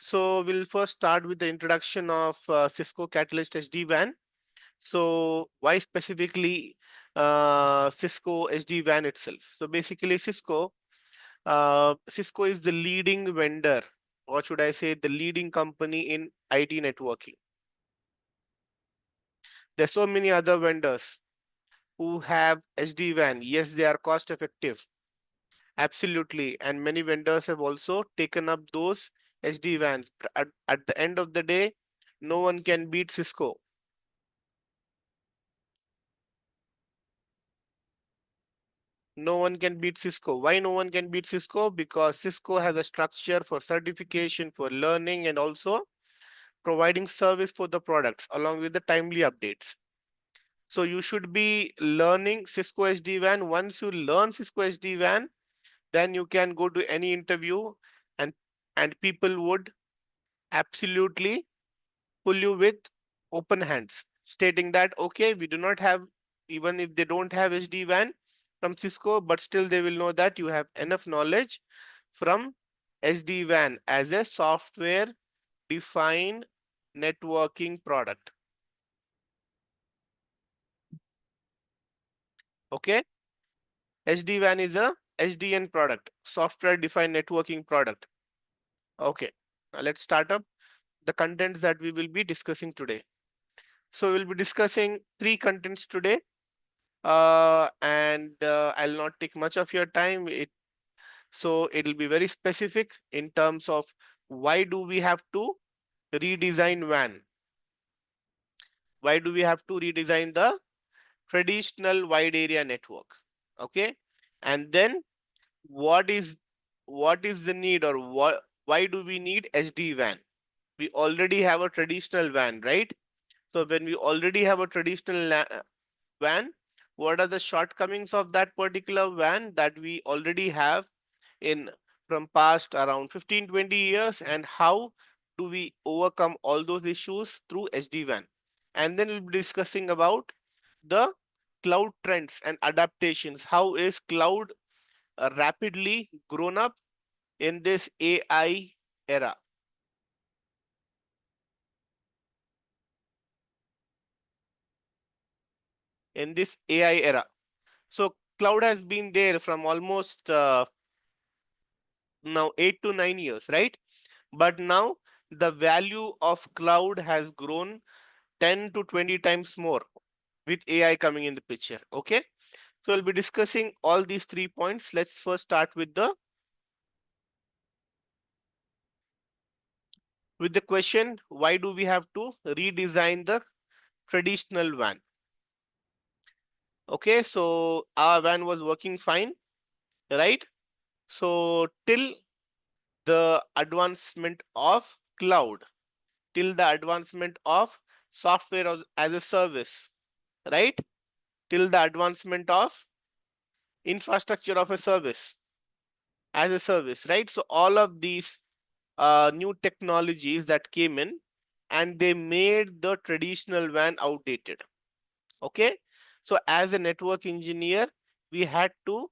So we'll first start with the introduction of Cisco Catalyst SD-WAN. So why specifically Cisco SD-WAN itself? So basically Cisco is the leading vendor, or should I say the leading company in IT networking. There's so many other vendors who have SD-WAN. Yes, they are cost effective. Absolutely. And many vendors have also taken up those SD-WANs. At the end of the day, no one can beat Cisco. No one can beat Cisco. Why no one can beat Cisco? Because Cisco has a structure for certification, for learning, and also providing service for the products along with the timely updates. So you should be learning Cisco SD-WAN. Once you learn Cisco SD-WAN, then you can go to any interview and people would absolutely pull you with open hands, stating that, okay, we do not have, even if they don't have SD-WAN from Cisco, but still they will know that you have enough knowledge from SD-WAN as a software defined networking product. Okay, SD-WAN is a SDN product, software defined networking product. Okay, now let's start up the contents that we will be discussing today. So we'll be discussing three contents today. And I'll not take much of your time. So it'll be very specific in terms of why do we have to redesign WAN? Why do we have to redesign the traditional wide area network? Okay, and then what is the need, or why do we need SD-WAN? We already have a traditional WAN, right? So when we already have a traditional WAN, what are the shortcomings of that particular WAN that we already have in from past around 15-20 years, and how do we overcome all those issues through SD-WAN? And then we'll be discussing about the cloud trends and adaptations. How is cloud rapidly grown up in this AI era? In this AI era. So cloud has been there from almost now 8 to 9 years, right? But now the value of cloud has grown 10 to 20 times more with AI coming in the picture. Okay, so we'll be discussing all these 3 points. Let's first start with the question, why do we have to redesign the traditional WAN? Okay, so our WAN was working fine, right? So till the advancement of cloud, till the advancement of software as a service, right? Till the advancement of infrastructure of a service as a service, right? So all of these new technologies that came in, and they made the traditional WAN outdated. Okay, so as a network engineer, we had to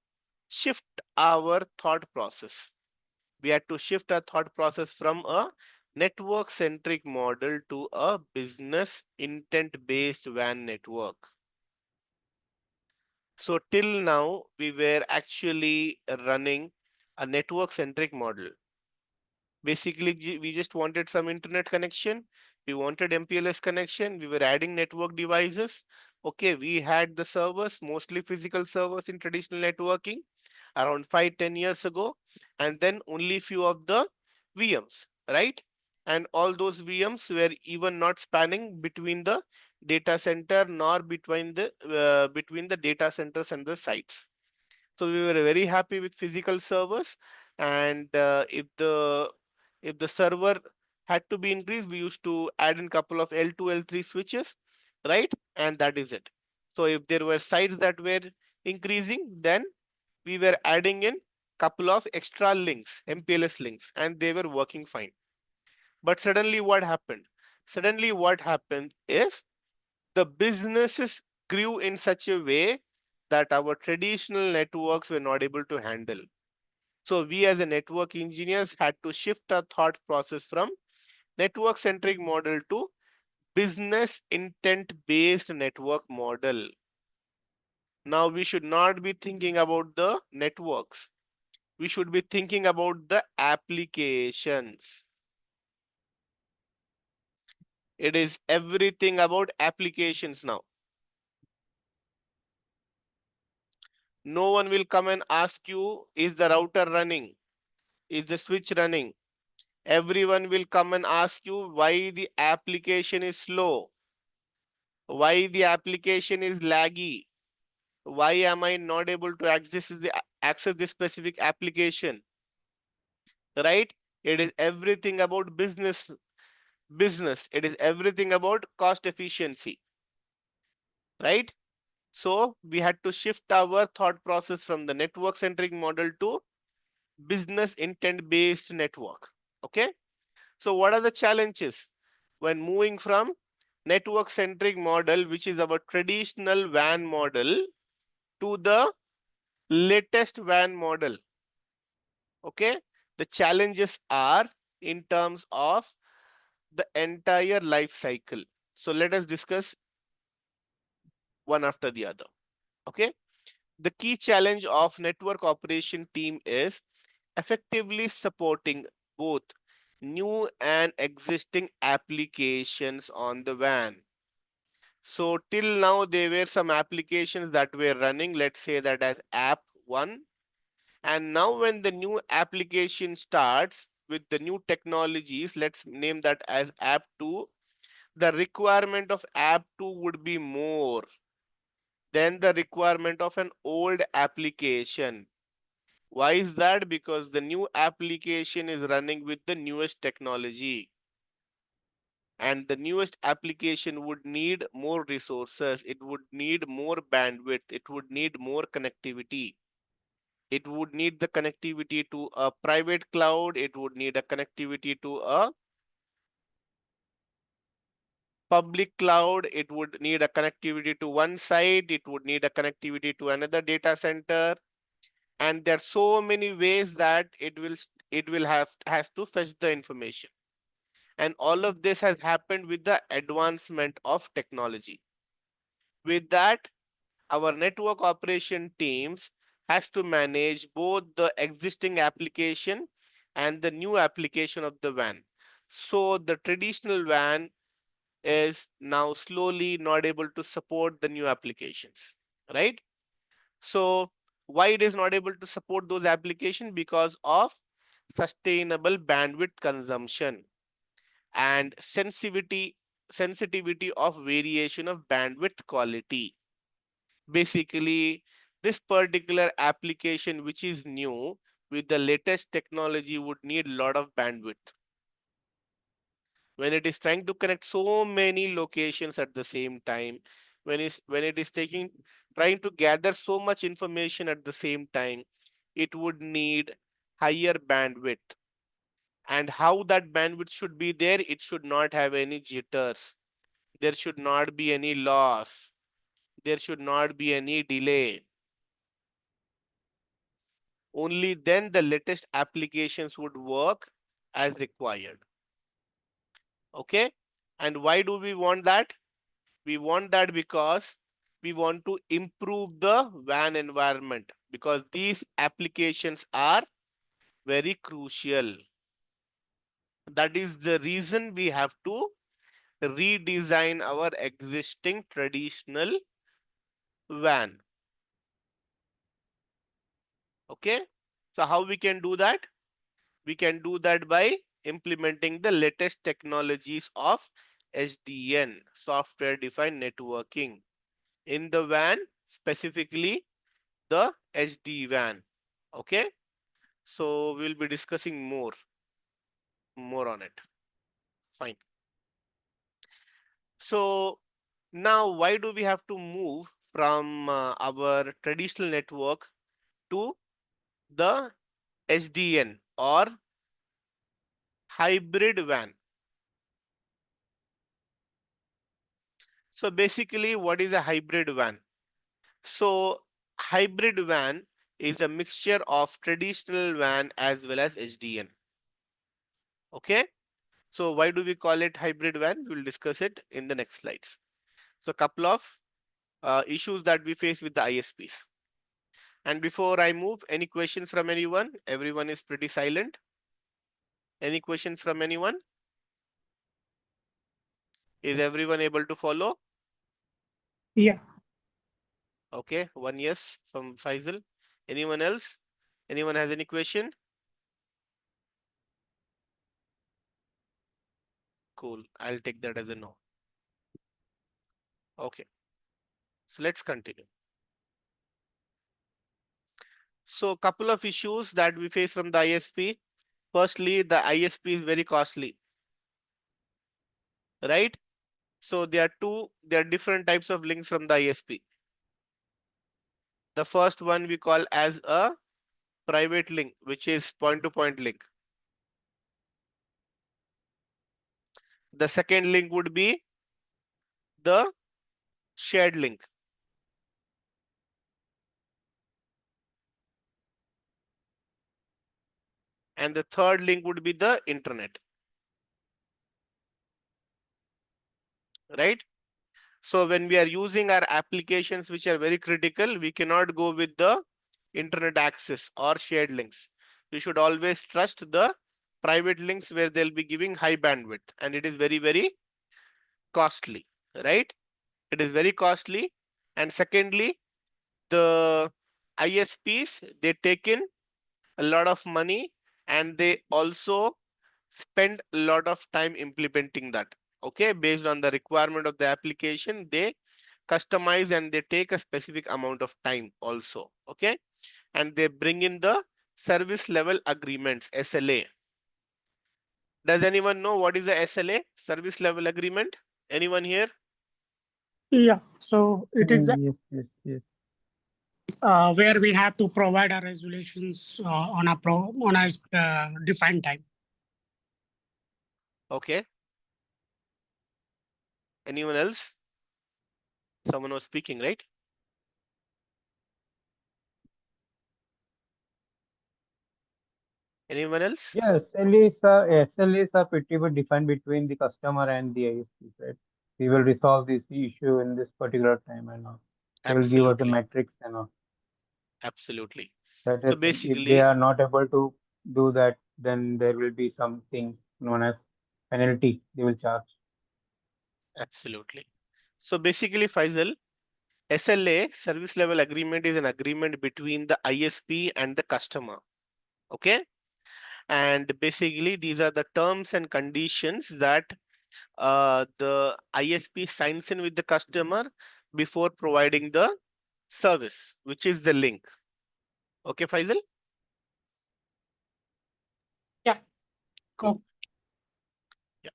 shift our thought process. We had to shift our thought process from a network centric model to a business intent based WAN network. So till now, we were actually running a network centric model. Basically, we just wanted some internet connection. We wanted MPLS connection. We were adding network devices. Okay, we had the servers, mostly physical servers in traditional networking around 5-10 years ago, and then only few of the VMs, right? And all those VMs were even not spanning between the data center nor between the data centers and the sites. So we were very happy with physical servers, and if the server had to be increased, we used to add in couple of L2, L3 switches, right? And that is it. So if there were sites that were increasing, then we were adding in couple of extra links, MPLS links, and they were working fine. But suddenly what happened? Suddenly what happened is the businesses grew in such a way that our traditional networks were not able to handle. So we as a network engineers had to shift our thought process from network centric model to business intent based network model. Now we should not be thinking about the networks. We should be thinking about the applications. It is everything about applications now. No one will come and ask you, is the router running? Is the switch running? Everyone will come and ask you why the application is slow, why the application is laggy, why am I not able to access this specific application, right? It is everything about business. It is everything about cost efficiency, right? So we had to shift our thought process from the network centric model to business intent based network. Okay. So what are the challenges when moving from network centric model, which is our traditional WAN model, to the latest WAN model? Okay. The challenges are in terms of the entire life cycle. So let us discuss one after the other. Okay. The key challenge of network operation team is effectively supporting both new and existing applications on the WAN. So till now there were some applications that were running, let's say that as app 1, and now when the new application starts with the new technologies, let's name that as app 2, the requirement of app 2 would be more than the requirement of an old application. Why is that? Because the new application is running with the newest technology, and the newest application would need more resources, it would need more bandwidth, it would need more connectivity. It would need the connectivity to a private cloud, it would need a connectivity to a public cloud, it would need a connectivity to one site, it would need a connectivity to another data center, and there are so many ways that it will have has to fetch the information. And all of this has happened with the advancement of technology. With that, our network operation teams has to manage both the existing application and the new application of the WAN. So the traditional WAN is now slowly not able to support the new applications, right? So why it is not able to support those applications? Because of sustainable bandwidth consumption and sensitivity of variation of bandwidth quality. Basically, this particular application which is new with the latest technology would need a lot of bandwidth. When it is trying to connect so many locations at the same time, when it is trying to gather so much information at the same time, it would need higher bandwidth. And how that bandwidth should be there, it should not have any jitters, there should not be any loss, there should not be any delay. Only then the latest applications would work as required. Okay. And why do we want that? We want that because we want to improve the WAN environment, because these applications are very crucial. That is the reason we have to redesign our existing traditional WAN. Okay. So how we can do that? We can do that by implementing the latest technologies of SDN, software defined networking, in the WAN, specifically the SD-WAN. Okay. So we'll be discussing more on it. Fine. So now why do we have to move from our traditional network to the SDN or hybrid WAN? So basically, what is a hybrid WAN? So hybrid WAN is a mixture of traditional WAN as well as SDN. Okay. So why do we call it hybrid WAN? We'll discuss it in the next slides. So a couple of issues that we face with the ISPs. And before I move, any questions from anyone? Everyone is pretty silent. Any questions from anyone? Is everyone able to follow? Yeah. Okay, one yes from Faisal. Anyone else? Anyone has any question? Cool. I'll take that as a no. Okay. So let's continue. So couple of issues that we face from the ISP. Firstly, the ISP is very costly, right? So there are different types of links from the ISP. The first one we call as a private link, which is point-to-point link. The second link would be the shared link. And the third link would be the internet, right? So when we are using our applications which are very critical, we cannot go with the internet access or shared links. We should always trust the private links where they'll be giving high bandwidth, and it is very, very costly, right? It is very costly. And secondly, the ISPs, they take in a lot of money and they also spend a lot of time implementing that. Okay, based on the requirement of the application, they customize and they take a specific amount of time also. Okay, and they bring in the service level agreements, SLA. Does anyone know what is the SLA, service level agreement? Anyone here? Yeah. So it is Yes, yes, yes. where we have to provide our resolutions on a defined time. Okay. Anyone else? Someone was speaking, right? Anyone else? Yeah, SLAs are pretty well defined between the customer and the ISPs, right? We will resolve this issue in this particular time and all. They will give us a Absolutely. metrics and all. Absolutely. That So is, if they basically, are not able to do that, then there will be something known as penalty they will charge. absolutely. So basically, Faisal, SLA, service level agreement, is an agreement between the ISP and the customer. Okay. And basically, these are the terms and conditions that the ISP signs in with the customer before providing the service, which is the link. Okay, Faisal? Yeah. Cool. Yeah.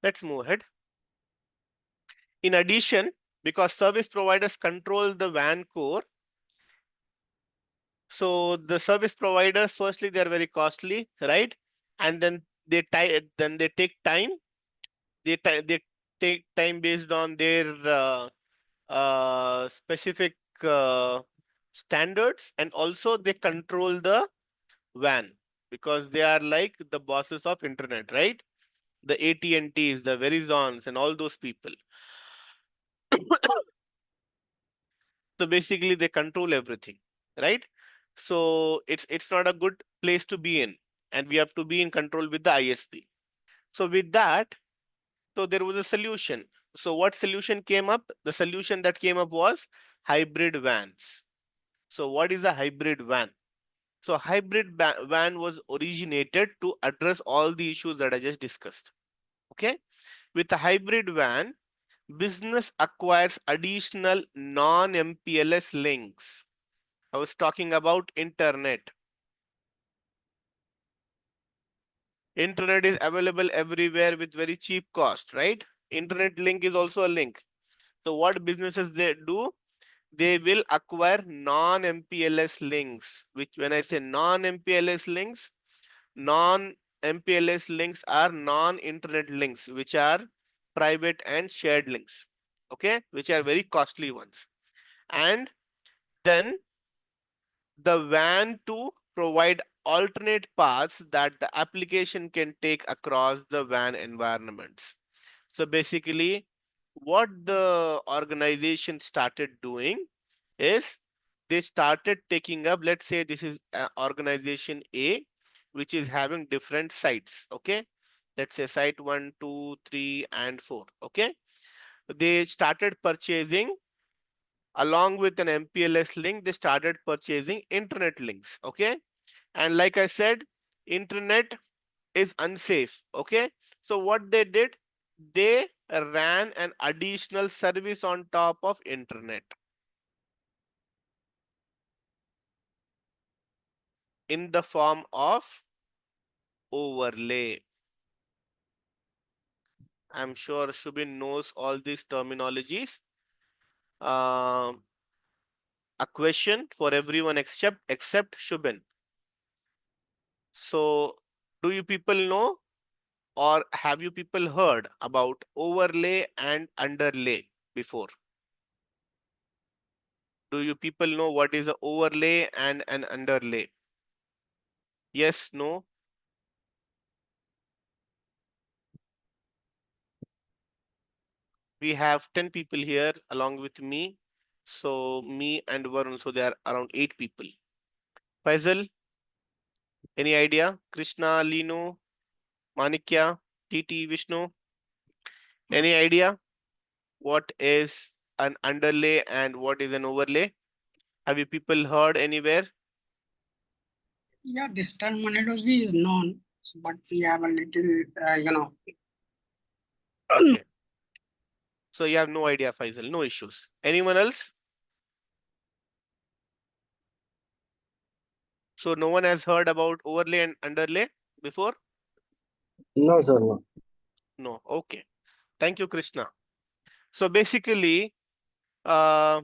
Let's move ahead. In addition, because service providers control the WAN core, so the service providers, firstly, they are very costly, right? And then they take time. They take time based on their specific standards, and also they control the WAN because they are like the bosses of internet, right? The AT&Ts, the Verizons, and all those people. So basically, they control everything, right? So it's not a good place to be in, and we have to be in control with the ISP. So with that, so there was a solution. So what solution came up? The solution that came up was hybrid WANs. So what is a hybrid WAN? So hybrid WAN was originated to address all the issues that I just discussed. Okay, with a hybrid WAN, business acquires additional non-MPLS links. I was talking about internet. Internet is available everywhere with very cheap cost, right? Internet link is also a link. So what businesses they do? They will acquire non-MPLS links, which when I say non-MPLS links, non-MPLS links are non-internet links, which are private and shared links, okay, which are very costly ones. And then the WAN to provide alternate paths that the application can take across the WAN environments. So basically, what the organization started doing is they started taking up, let's say this is organization A, which is having different sites. Okay. Let's say site 1, 2, 3, and 4. Okay. They started purchasing along with an MPLS link, they started purchasing internet links. Okay. And like I said, internet is unsafe. Okay. So what they did, they ran an additional service on top of internet in the form of overlay. I'm sure Shubin knows all these terminologies. Um, a question for everyone except Shubin. So, do you people know or have you people heard about overlay and underlay before? Do you people know what is an overlay and an underlay? Yes, no? We have 10 people here along with me. So me and Varun, so there are around 8 people. Faisal, any idea? Krishna, Lino, Manikya, TT, Vishnu, any idea what is an underlay and what is an overlay? Have you people heard anywhere? Yeah, this terminology is known, but we have a little, Okay. So you have no idea, Faisal, no issues. Anyone else? So no one has heard about overlay and underlay before? No, sir, no. No. Okay. Thank you, Krishna. So basically, uh,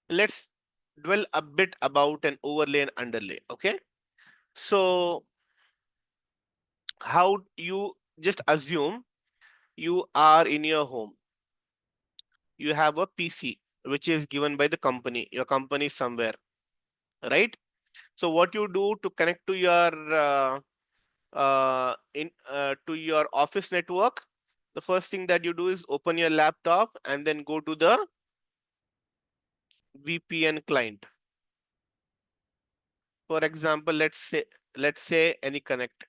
let's dwell a bit about an overlay and underlay. Okay. So how you just assume you are in your home. You have a PC which is given by the company. Your company is somewhere, right? So what you do to connect to your to your office network, the first thing that you do is open your laptop and then go to the VPN client. For example, let's say any connect.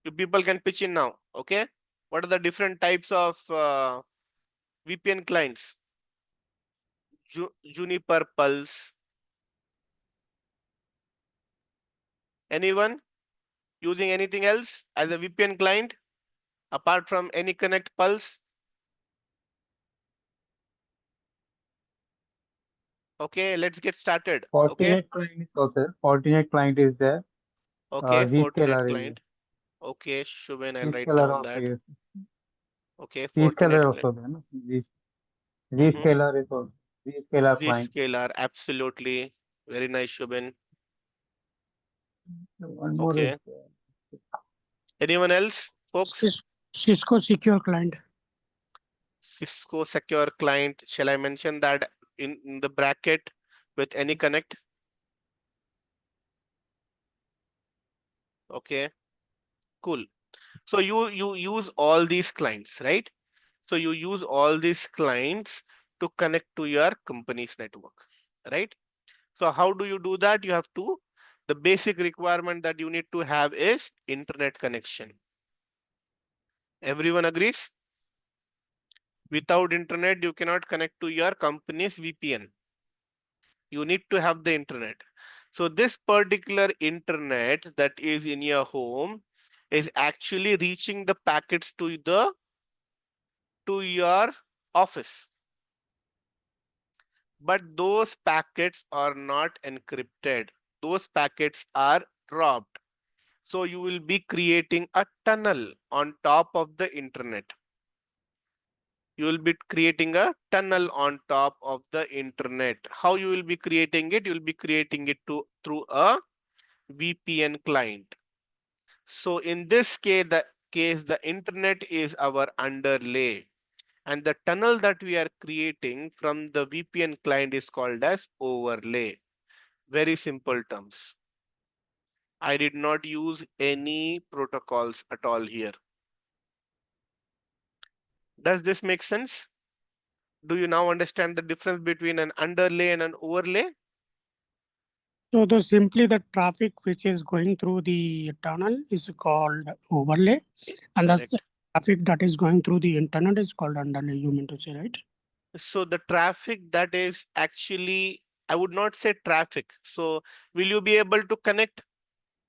You people can pitch in now. Okay, what are the different types of VPN clients? Juniper Pulse. Anyone using anything else as a VPN client apart from any connect Pulse? Okay, let's get started. Okay, Fortinet client is also Fortinet client is there. okay, Fortinet Zscaler is there. client. Okay, Shubin, I'll write Zscaler down also that. is. Okay, Fortinet Zscaler client. also there. No? Mm-hmm. Zscaler is also Zscaler client. Zscaler, absolutely. Very nice, Shubin. One more is Okay. Anyone else, folks? Cisco Secure Client. Cisco Secure Client. Shall I mention that in the bracket with any connect? Okay, cool. So you use all these clients, right? So you use all these clients to connect to your company's network, right? So how do you do that? You have to, the basic requirement that you need to have is internet connection. Everyone agrees? Without internet, you cannot connect to your company's VPN. You need to have the internet. So this particular internet that is in your home is actually reaching the packets to your office. But those packets are not encrypted. Those packets are dropped. So you will be creating a tunnel on top of the internet. You will be creating a tunnel on top of the internet. How you will be creating it? You will be creating it through a VPN client. So in this case, the internet is our underlay. And the tunnel that we are creating from the VPN client is called as overlay. Very simple terms. I did not use any protocols at all here. Does this make sense? Do you now understand the difference between an underlay and an overlay? So simply the traffic which is going through the tunnel is called overlay, and the Correct. traffic that is going through the internet is called underlay. You mean to say, right? So the traffic that is actually, I would not say traffic. So will you be able to connect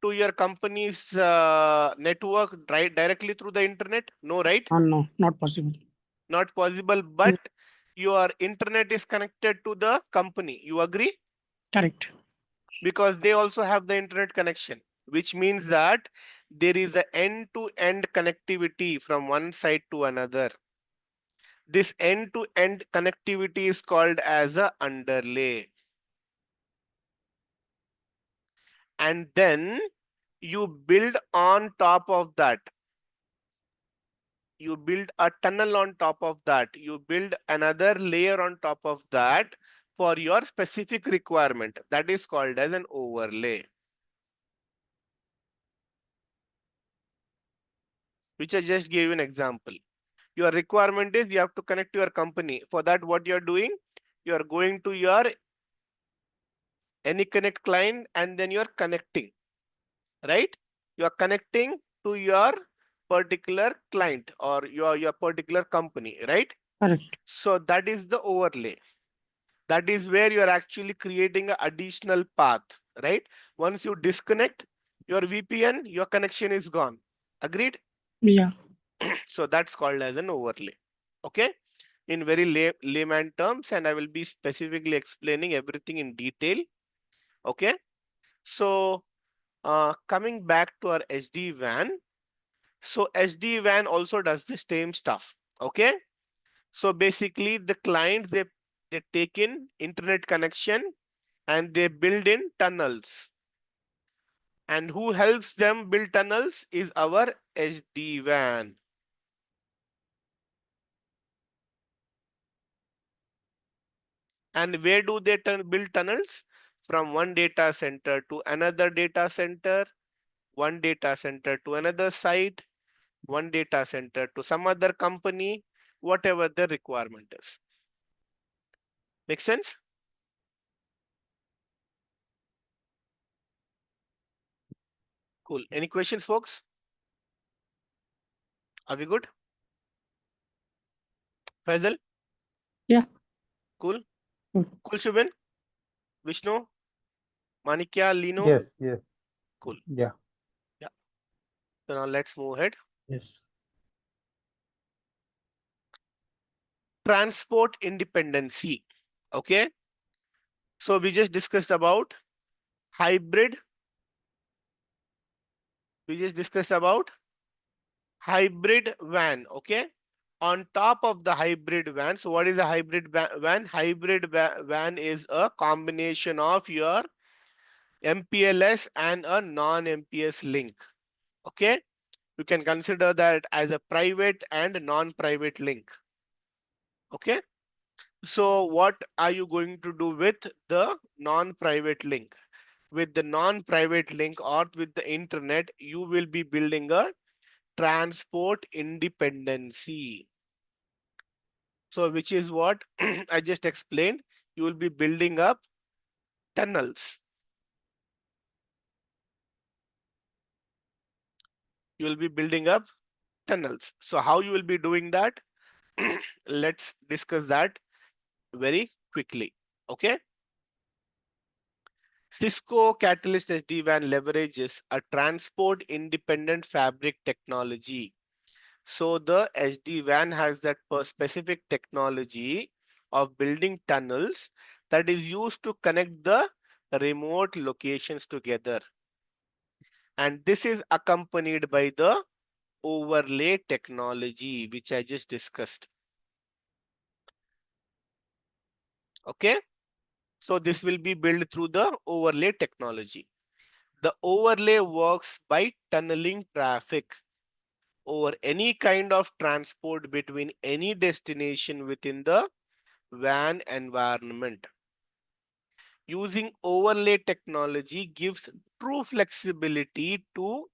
to your company's network directly through the internet? No, right? No, not possible. Not possible, but your internet is connected to the company. You agree? Correct. Because they also have the internet connection, which means that there is a end-to-end connectivity from one side to another. This end-to-end connectivity is called as a underlay. And then you build on top of that. You build a tunnel on top of that. You build another layer on top of that for your specific requirement. That is called as an overlay, which I just gave you an example. Your requirement is you have to connect to your company. For that, what you're doing, you're going to your AnyConnect client and then you're connecting, right? You're connecting to your particular client or your particular company, right? Correct. So that is the overlay. That is where you're actually creating an additional path, right? Once you disconnect your VPN, your connection is gone. Agreed? Yeah. So that's called as an overlay. Okay? In very layman terms, and I will be specifically explaining everything in detail. Okay? So coming back to our SD-WAN. So SD-WAN also does the same stuff. Okay? So basically the client, they take in internet connection and they build in tunnels. And who helps them build tunnels is our SD-WAN. And where do they build tunnels? From one data center to another data center, one data center to another site, one data center to some other company, whatever the requirement is. Make sense? Cool. Any questions, folks? Are we good? Faisal? Yeah. Cool. Good. Cool, Shubin? Vishnu? Manikya? Lino? Yes, yes, Cool. yeah. Yeah. So now let's move ahead. Yes. Transport independency. Okay. So we just discussed about hybrid. We just discussed about hybrid WAN. Okay. On top of the hybrid WAN. So what is a hybrid WAN? Hybrid WAN is a combination of your MPLS and a non-MPLS link. Okay. You can consider that as a private and non-private link. Okay. So what are you going to do with the non-private link? With the non-private link or with the internet, you will be building a transport independency. So which is what I just explained. You will be building up tunnels. You will be building up tunnels. So how you will be doing that? Let's discuss that very quickly. Okay. Cisco Catalyst SD-WAN leverages a transport independent fabric technology. So the SD-WAN has that specific technology of building tunnels that is used to connect the remote locations together. And this is accompanied by the overlay technology, which I just discussed. Okay. So this will be built through the overlay technology. The overlay works by tunneling traffic. over any kind of transport between any destination within the WAN environment. Using overlay technology gives true flexibility to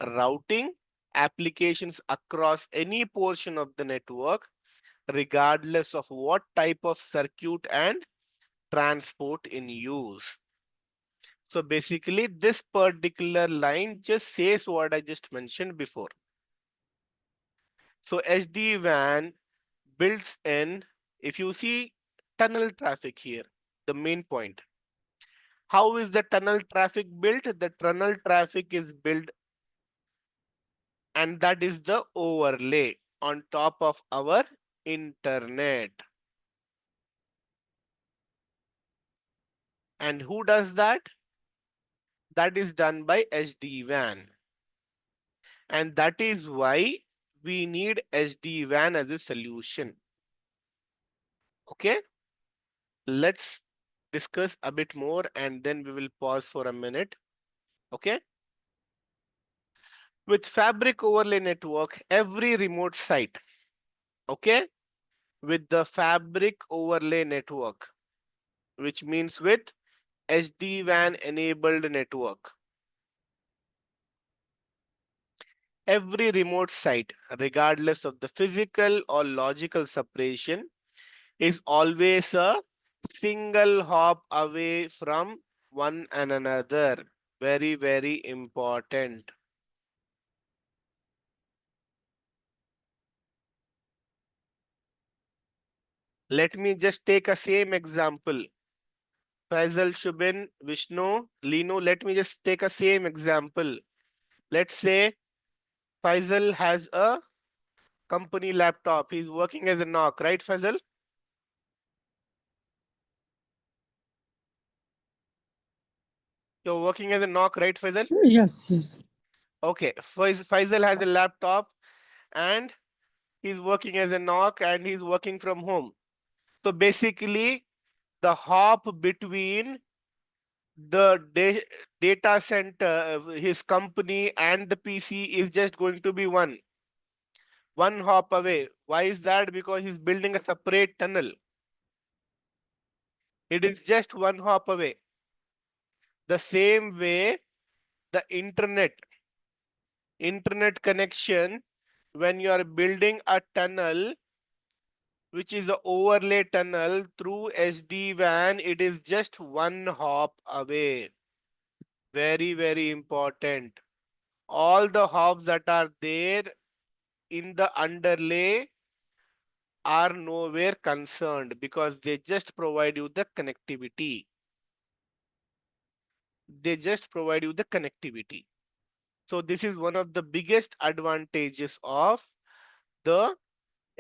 routing applications across any portion of the network, regardless of what type of circuit and transport in use. So basically, this particular line just says what I just mentioned before. So SD-WAN builds in, if you see tunnel traffic here, the main point. How is the tunnel traffic built? The tunnel traffic is built, and that is the overlay on top of our internet. And who does that? That is done by SD-WAN. And that is why we need SD-WAN as a solution. Okay, let's discuss a bit more and then we will pause for a minute. Okay. With fabric overlay network, every remote site, okay, with the fabric overlay network, which means with SD-WAN enabled network, every remote site, regardless of the physical or logical separation, is always a single hop away from one another. Very, very important. Let me just take a same example. Faisal, Shubin, Vishnu, Lino, let me just take a same example. Let's say Faisal has a company laptop. He's working as a knock, right, Faisal? You're working as a knock, right, Faisal? Yes, yes. Okay, Faisal has a laptop and he's working as a knock and he's working from home. So basically, the hop between the data center, his company and the PC is just going to be one hop away. Why is that? Because he's building a separate tunnel. It is just one hop away. The same way, the internet connection, when you are building a tunnel, which is the overlay tunnel through SD-WAN, it is just one hop away. Very, very important. All the hops that are there in the underlay are nowhere concerned because they just provide you the connectivity. They just provide you the connectivity. So this is one of the biggest advantages of the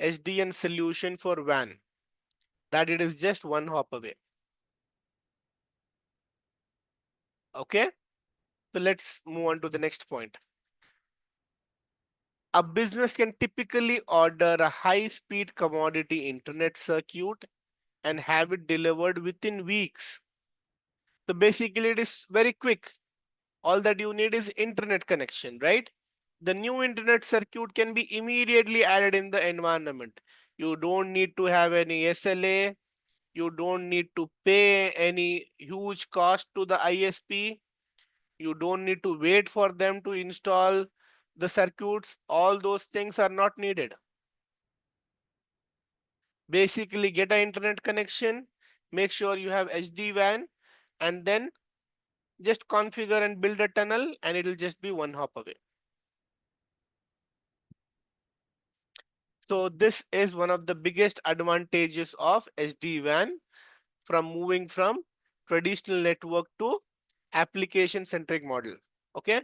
SDN solution for WAN, that it is just one hop away. Okay, so let's move on to the next point. A business can typically order a high-speed commodity internet circuit and have it delivered within weeks. So basically it is very quick. All that you need is internet connection, right? The new internet circuit can be immediately added in the environment. You don't need to have any SLA. You don't need to pay any huge cost to the ISP. You don't need to wait for them to install the circuits. All those things are not needed. Basically, get an internet connection, make sure you have SD-WAN, and then just configure and build a tunnel, and it'll just be one hop away. So this is one of the biggest advantages of SD-WAN from moving from traditional network to application centric model. Okay,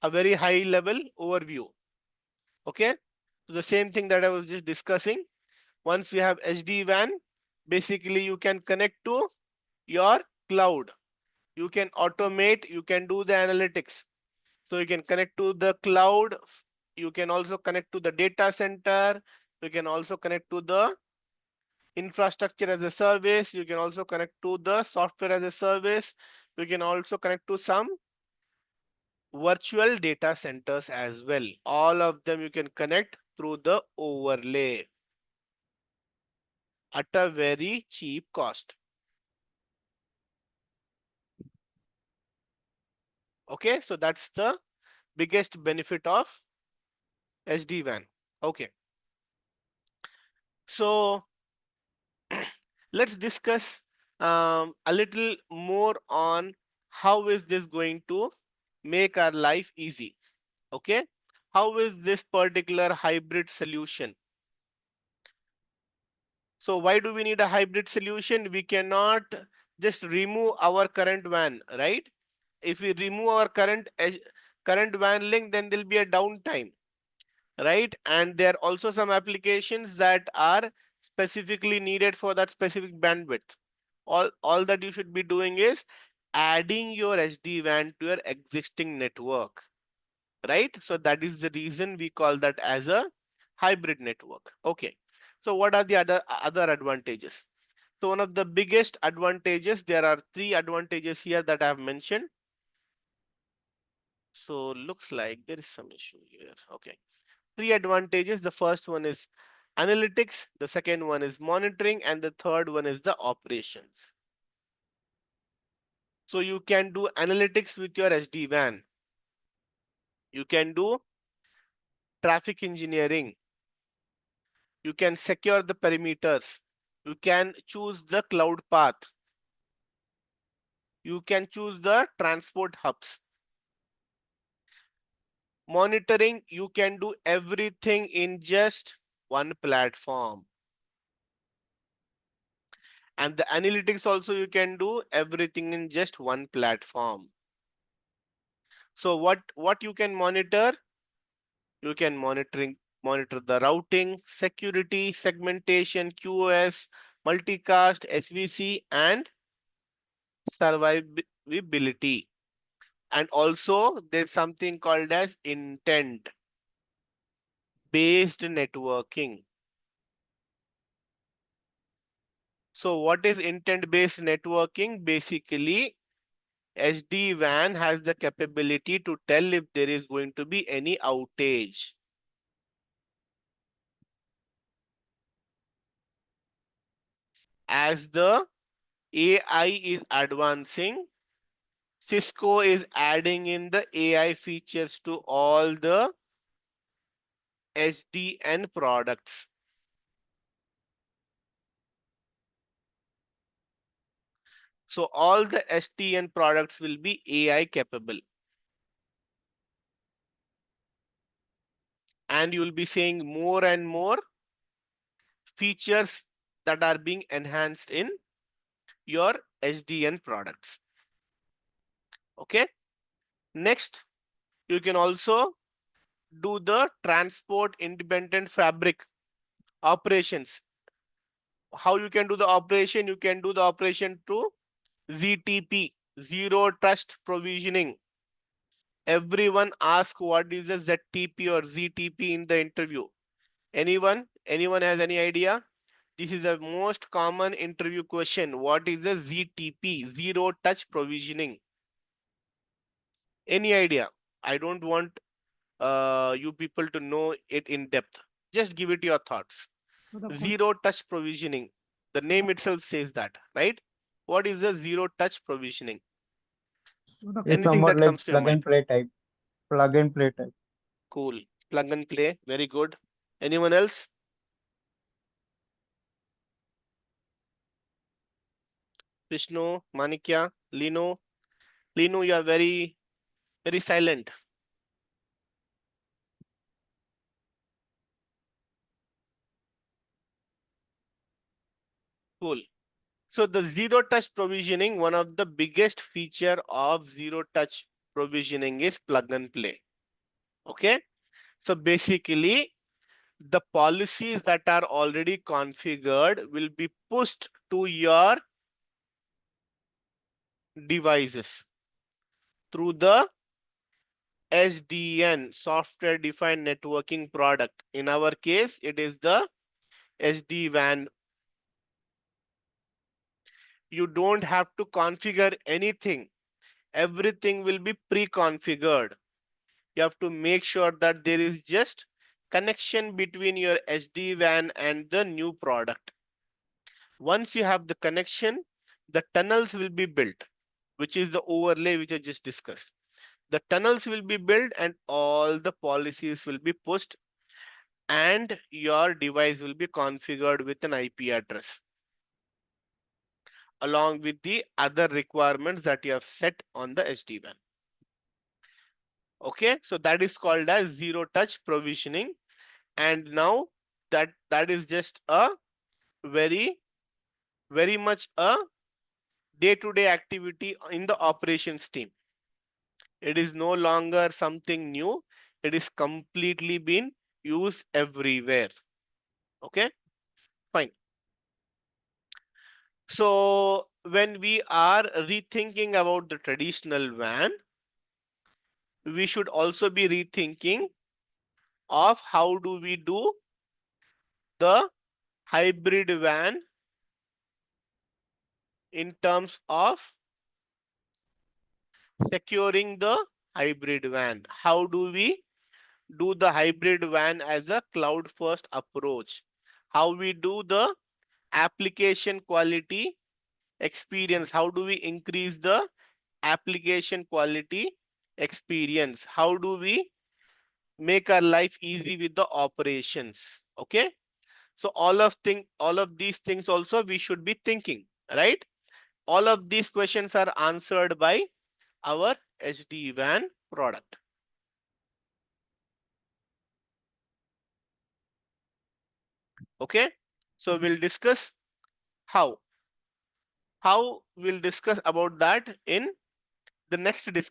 a very high level overview. Okay, so the same thing that I was just discussing. Once you have SD-WAN, basically you can connect to your cloud. You can automate, you can do the analytics. So you can connect to the cloud. You can also connect to the data center. You can also connect to the infrastructure as a service. You can also connect to the software as a service. You can also connect to some virtual data centers as well. All of them you can connect through the overlay at a very cheap cost. Okay, so that's the biggest benefit of SD-WAN. Okay, so let's discuss a little more on how is this going to make our life easy. Okay, how is this particular hybrid solution? So why do we need a hybrid solution? We cannot just remove our current WAN, right? If we remove our current WAN link, then there'll be a downtime, right? And there are also some applications that are specifically needed for that specific bandwidth. All that you should be doing is adding your SD-WAN to your existing network, right? So that is the reason we call that as a hybrid network. Okay. So what are the other advantages? So one of the biggest advantages, there are three advantages here that I have mentioned. So looks like there is some issue here. Okay. Three advantages. The first one is analytics, the second one is monitoring, and the third one is the operations. So you can do analytics with your SD-WAN. You can do traffic engineering. You can secure the perimeters. You can choose the cloud path. You can choose the transport hubs. Monitoring, you can do everything in just one platform. And the analytics also, you can do everything in just one platform. So what you can monitor? You can monitor the routing, security, segmentation, QoS, multicast, SVC, and survivability. And also there's something called as intent based networking. So what is intent based networking? Basically, SD-WAN has the capability to tell if there is going to be any outage. As the AI is advancing, Cisco is adding in the AI features to all the SDN products. So all the SDN products will be AI capable. And you will be seeing more and more features that are being enhanced in your SDN products. Okay. Next, you can also do the transport independent fabric operations. How you can do the operation? You can do the operation to ZTP, zero trust provisioning. Everyone asks what is the ZTP or ZTP in the interview. Anyone has any idea? This is the most common interview question. What is the ZTP, zero touch provisioning? Any idea? I don't want you people to know it in depth. Just give it your thoughts. Zero touch provisioning. The name itself says that, right? What is the zero touch provisioning? It's Anything somewhat that like comes to your mind? plug and play type. Cool. Plug and play. Very good. Anyone else? Vishnu, Manikya, Lino. Lino, you are very silent. Cool. So the zero touch provisioning, one of the biggest feature of zero touch provisioning is plug and play. Okay. So basically, the policies that are already configured will be pushed to your devices through the SDN, software defined networking product. In our case, it is the SD-WAN. You don't have to configure anything. Everything will be pre-configured. You have to make sure that there is just connection between your SD-WAN and the new product. Once you have the connection, the tunnels will be built, which is the overlay which I just discussed. The tunnels will be built and all the policies will be pushed, and your device will be configured with an IP address along with the other requirements that you have set on the SD-WAN. Okay, so that is called as zero touch provisioning. And now that is just a very much a day-to-day activity in the operations team. It is no longer something new. It is completely been used everywhere. Okay, fine. So when we are rethinking about the traditional WAN, we should also be rethinking of how do we do the hybrid WAN in terms of securing the hybrid WAN. How do we do the hybrid WAN as a cloud first approach? How we do the application quality experience? How do we increase the application quality experience? How do we make our life easy with the operations? Okay, so all of these things also we should be thinking, right? All of these questions are answered by our SD-WAN product. Okay, so we'll discuss how we'll discuss about that in the next discussion.